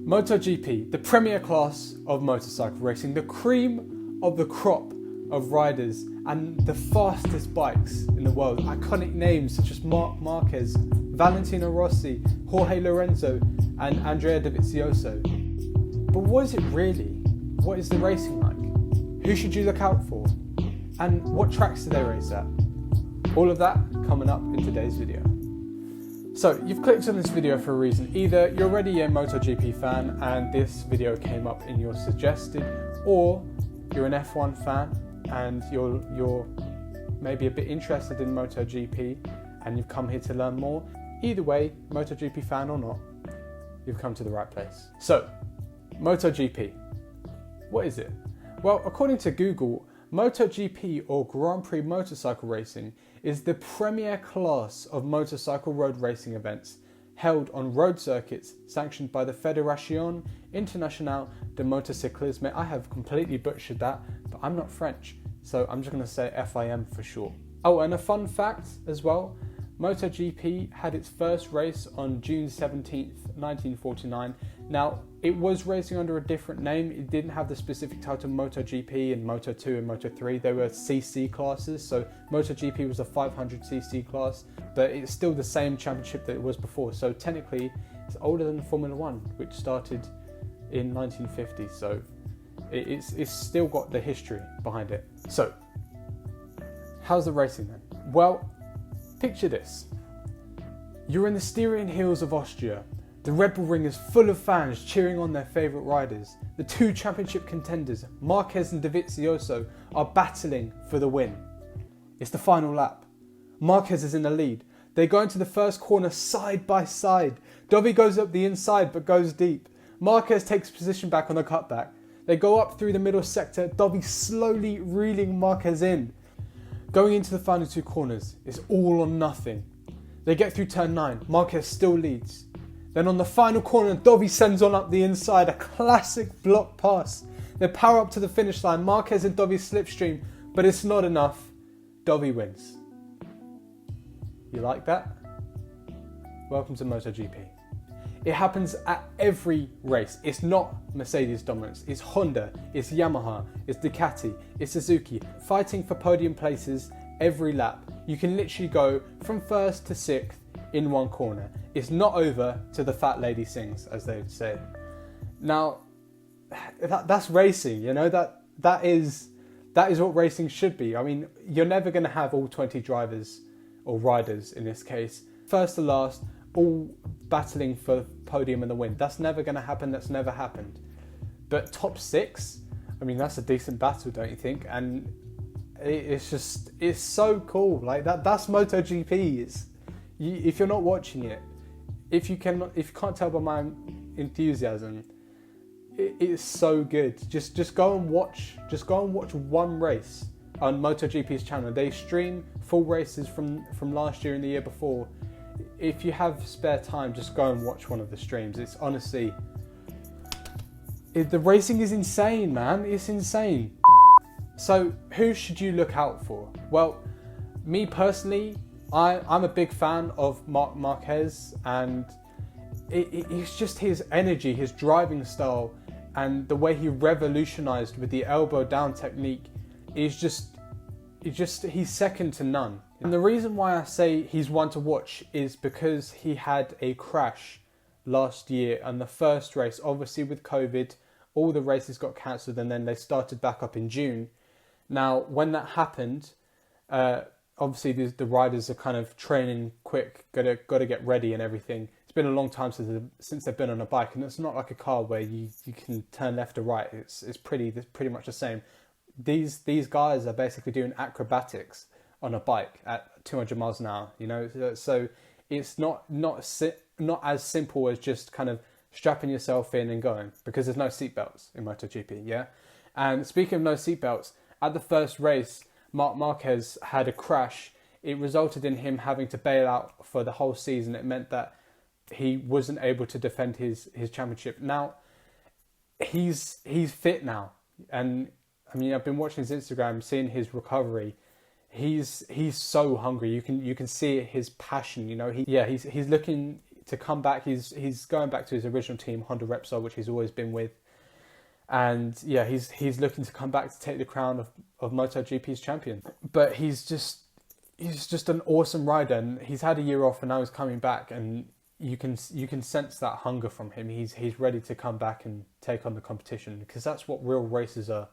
MotoGP, the premier class of motorcycle racing, the cream of the crop of riders and the fastest bikes in the world. Iconic names such as Marc Marquez, Valentino Rossi, Jorge Lorenzo and Andrea Dovizioso. But what is it really? What is the racing like? Who should you look out for? And what tracks do they race at? All of that coming up in today's video. So you've clicked on this video for a reason. Either you're already a MotoGP fan and this video came up in your suggested, or you're an F1 fan and you're maybe a bit interested in MotoGP and you've come here to learn more. Either way, MotoGP fan or not, you've come to the right place. So, MotoGP, what is it? Well, according to Google, MotoGP, or Grand Prix motorcycle racing, is the premier class of motorcycle road racing events held on road circuits sanctioned by the Fédération Internationale de Motocyclisme. I have completely butchered that, but I'm not French, so I'm just going to say FIM for short. Oh, and a fun fact as well, MotoGP had its first race on June 17th, 1949. Now, it was racing under a different name. It didn't have the specific title MotoGP and Moto2 and Moto3. They were CC classes, so MotoGP was a 500cc class, but it's still the same championship that it was before. So technically, it's older than Formula 1, which started in 1950. So it's still got the history behind it. So, how's the racing then? Well, picture this. You're in the Styrian hills of Austria. The Red Bull Ring is full of fans cheering on their favourite riders. The two championship contenders, Marquez and Dovizioso, are battling for the win. It's the final lap. Marquez is in the lead. They go into the first corner side by side. Dovi goes up the inside but goes deep. Marquez takes position back on the cutback. They go up through the middle sector, Dovi slowly reeling Marquez in. Going into the final two corners, it's all or nothing. They get through turn 9, Marquez still leads. Then on the final corner, Dovi sends on up the inside, a classic block pass. They power up to the finish line, Marquez and Dovi slipstream, but it's not enough. Dovi wins. You like that? Welcome to MotoGP. It happens at every race. It's not Mercedes dominance, it's Honda, it's Yamaha, it's Ducati, it's Suzuki, fighting for podium places every lap. You can literally go from first to sixth in one corner. It's not over till the fat lady sings, as they would say. Now, that's racing, you know, that is what racing should be. I mean, you're never going to have all 20 drivers, or riders in this case, first to last, all battling for podium and the win. That's never going to happen, that's never happened. But top 6, I mean, that's a decent battle, don't you think? And it's so cool. Like that's MotoGP. If you're not watching it, if you can't tell by my enthusiasm, it's so good. Just go and watch one race on MotoGP's channel. They stream full races from last year and the year before. If you have spare time, just go and watch one of the streams. It's honestly, the racing is insane, man. It's insane. So who should you look out for? Well, me personally, I'm a big fan of Marc Marquez, and it's just his energy, his driving style, and the way he revolutionized with the elbow down technique is he's second to none. And the reason why I say he's one to watch is because he had a crash last year on the first race. Obviously with COVID, all the races got cancelled and then they started back up in June. Now, when that happened, obviously the riders are kind of training quick, gotta get ready and everything. It's been a long time since they've been on a bike, and it's not like a car where you can turn left or right. It's pretty much the same. These guys are basically doing acrobatics on a bike at 200 miles an hour, you know. So it's not as simple as just kind of strapping yourself in and going, because there's no seatbelts in MotoGP, yeah. And speaking of no seatbelts, at the first race, Marc Marquez had a crash. It resulted in him having to bail out for the whole season. It meant that he wasn't able to defend his championship. Now, he's fit now. And I mean, I've been watching his Instagram, seeing his recovery. He's so hungry. You can see his passion, you know. He's looking to come back. He's going back to his original team, Honda Repsol, which he's always been with. And yeah, he's looking to come back to take the crown of MotoGP's champion. But he's just an awesome rider, and he's had a year off and now he's coming back, and you can sense that hunger from him. He's ready to come back and take on the competition, because that's what real racers are.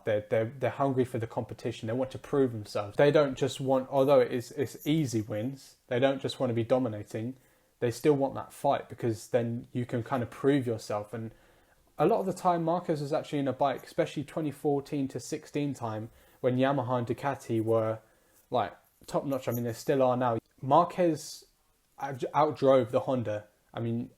They're hungry for the competition. They want to prove themselves. They don't just want, although it's easy wins, they don't just want to be dominating. They still want that fight, because then you can kind of prove yourself. And a lot of the time Marquez was actually in a bike, especially 2014 to 16 time, when Yamaha and Ducati were like top notch. I mean, they still are now. Marquez outdrove the Honda. I mean,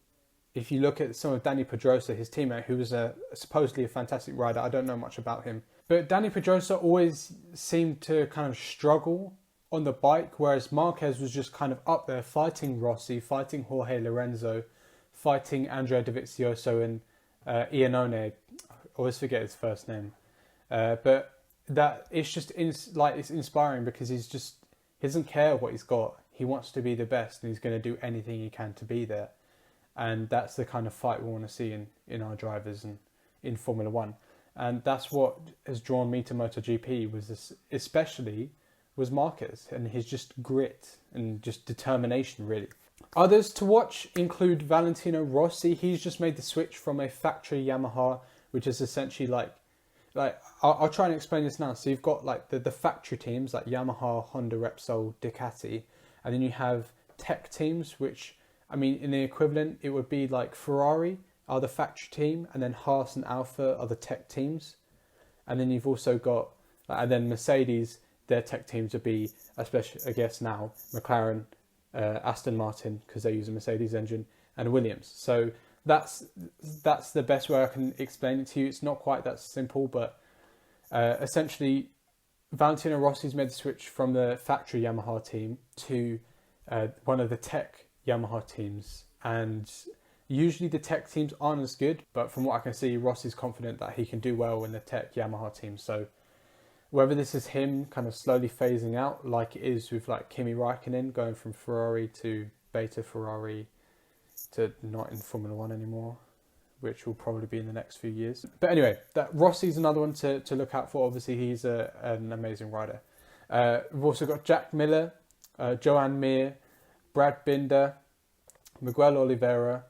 if you look at some of Dani Pedrosa, his teammate, who was supposedly a fantastic rider, I don't know much about him, but Dani Pedrosa always seemed to kind of struggle on the bike, whereas Marquez was just kind of up there fighting Rossi, fighting Jorge Lorenzo, fighting Andrea Dovizioso and Iannone. I always forget his first name, but that it's just it's inspiring, because he doesn't care what he's got. He wants to be the best, and he's going to do anything he can to be there. And that's the kind of fight we want to see in our drivers and in Formula One. And that's what has drawn me to MotoGP, was Marquez and his just grit and just determination, really. Others to watch include Valentino Rossi. He's just made the switch from a factory Yamaha, which is essentially like I'll try and explain this now. So you've got like the factory teams like Yamaha, Honda, Repsol, Ducati, and then you have tech teams, which, I mean, in the equivalent, it would be like Ferrari are the factory team, and then Haas and Alfa are the tech teams. And then you've also got, and then Mercedes, their tech teams would be, especially, I guess now, McLaren, Aston Martin, because they use a Mercedes engine, and Williams. So that's the best way I can explain it to you. It's not quite that simple, but essentially, Valentino Rossi's made the switch from the factory Yamaha team to one of the tech Yamaha teams, and usually the tech teams aren't as good, but from what I can see, Rossi's confident that he can do well in the tech Yamaha team. So whether this is him kind of slowly phasing out, like it is with like Kimi Raikkonen going from Ferrari to Beta Ferrari to not in Formula One anymore, which will probably be in the next few years. But anyway, that Rossi's another one to look out for. Obviously, he's an amazing rider. We've also got Jack Miller, Joan Mir, Brad Binder, Miguel Oliveira,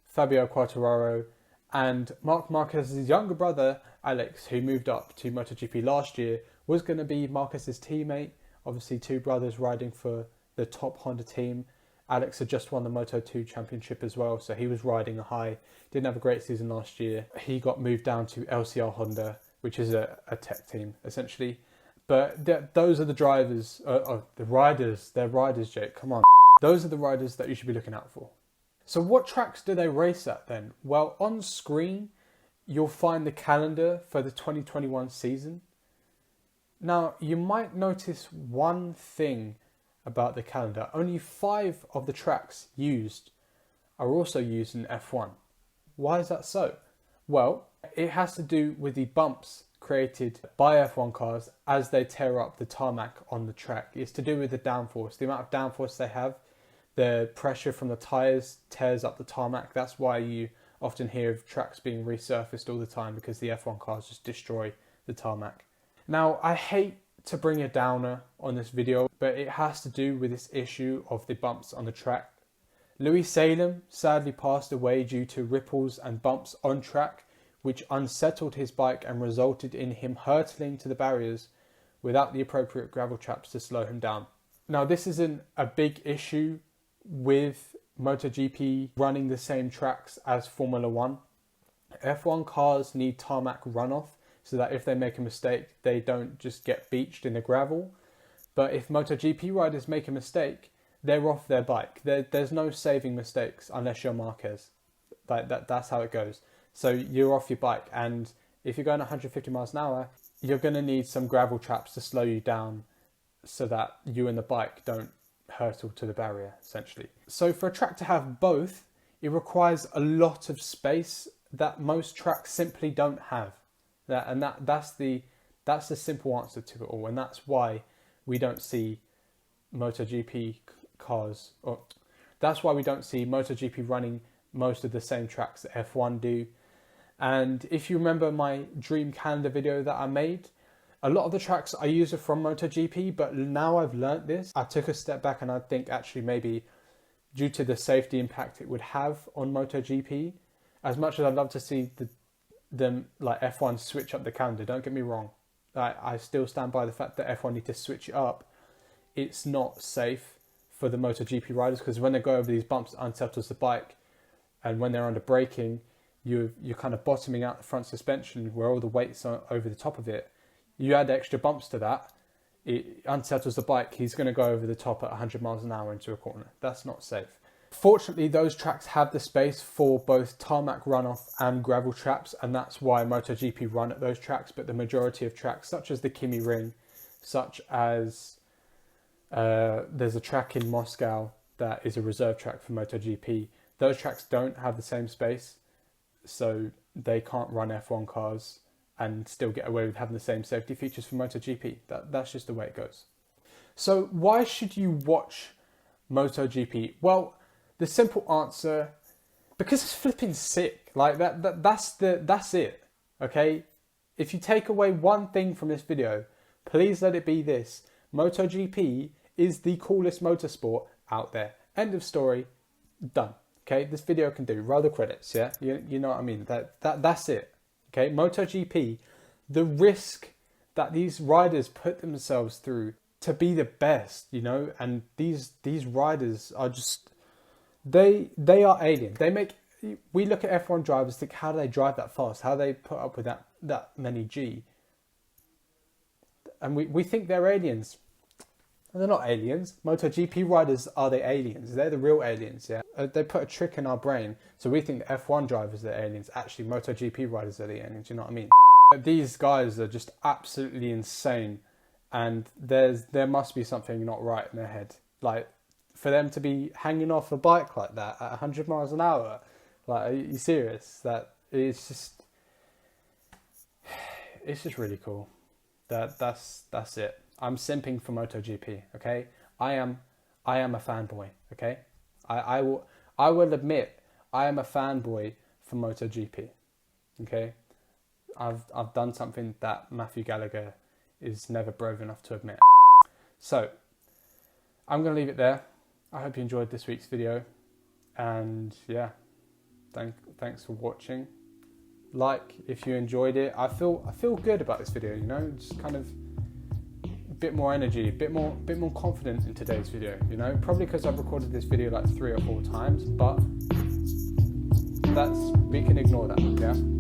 Fabio Quartararo, and Marc Marquez's younger brother, Alex, who moved up to MotoGP last year, was going to be Marquez's teammate. Obviously, two brothers riding for the top Honda team. Alex had just won the Moto2 championship as well, so he was riding a high. Didn't have a great season last year. He got moved down to LCR Honda, which is a tech team, essentially. But those are the drivers, the riders. They're riders, Jake, come on. Those are the riders that you should be looking out for. So what tracks do they race at then? Well, on screen, you'll find the calendar for the 2021 season. Now, you might notice one thing about the calendar. Only 5 of the tracks used are also used in F1. Why is that so? Well, it has to do with the bumps created by F1 cars as they tear up the tarmac on the track. It's to do with the downforce, the amount of downforce they have. The pressure from the tyres tears up the tarmac. That's why you often hear of tracks being resurfaced all the time, because the F1 cars just destroy the tarmac. Now, I hate to bring a downer on this video, but it has to do with this issue of the bumps on the track. Louis Salem sadly passed away due to ripples and bumps on track, which unsettled his bike and resulted in him hurtling to the barriers without the appropriate gravel traps to slow him down. Now, this isn't a big issue with MotoGP running the same tracks as Formula One. F1 cars need tarmac runoff so that if they make a mistake, they don't just get beached in the gravel. But if MotoGP riders make a mistake, they're off their bike. There's no saving mistakes unless you're Marquez. That's how it goes. So you're off your bike, and if you're going 150 miles an hour, you're going to need some gravel traps to slow you down so that you and the bike don't hurtle to the barrier, essentially. So for a track to have both, it requires a lot of space that most tracks simply don't have. That's the simple answer to it all, and that's why we don't see MotoGP cars, or That's why we don't see MotoGP running most of the same tracks that F1 do. And if you remember my dream calendar video that I made, a lot of the tracks I use are from MotoGP, but now I've learnt this, I took a step back and I think actually maybe due to the safety impact it would have on MotoGP, as much as I'd love to see them like F1 switch up the calendar, don't get me wrong, I still stand by the fact that F1 need to switch it up. It's not safe for the MotoGP riders, because when they go over these bumps, it unsettles the bike, and when they're under braking, you're kind of bottoming out the front suspension where all the weight's over the top of it. You add extra bumps to that, it unsettles the bike. He's going to go over the top at 100 miles an hour into a corner. That's not safe. Fortunately, those tracks have the space for both tarmac runoff and gravel traps, and that's why MotoGP run at those tracks. But the majority of tracks, such as the Kimi Ring, such as there's a track in Moscow that is a reserve track for MotoGP, those tracks don't have the same space, so they can't run F1 cars and still get away with having the same safety features for MotoGP. That's just the way it goes. So why should you watch MotoGP? Well, the simple answer, because it's flipping sick. Like that's it. Okay? If you take away one thing from this video, please let it be this. MotoGP is the coolest motorsport out there. End of story. Done. Okay? This video can do. Roll the credits, yeah? You know what I mean? That's it. Okay, MotoGP, the risk that these riders put themselves through to be the best, you know, and these riders are just, they are aliens. We look at F1 drivers, think, how do they drive that fast? How do they put up with that many G? And we think they're aliens. And they're not aliens. MotoGP riders are the aliens. They're the real aliens, yeah? They put a trick in our brain, so we think the F1 drivers are the aliens. Actually, MotoGP riders are the aliens, you know what I mean? These guys are just absolutely insane, and there must be something not right in their head. Like, for them to be hanging off a bike like that at 100 miles an hour, like, are you serious? It's just really cool. That's it. I'm simping for MotoGP, okay? I am a fanboy, okay? I will admit I am a fanboy for MotoGP, okay? I've done something that Matthew Gallagher is never brave enough to admit. So I'm gonna leave it there. I hope you enjoyed this week's video, and yeah, thanks for watching. Like if you enjoyed it. I feel good about this video, you know, just kind of bit more energy, bit more confident in today's video, you know, probably because I've recorded this video like 3 or 4 times, but we can ignore that, yeah.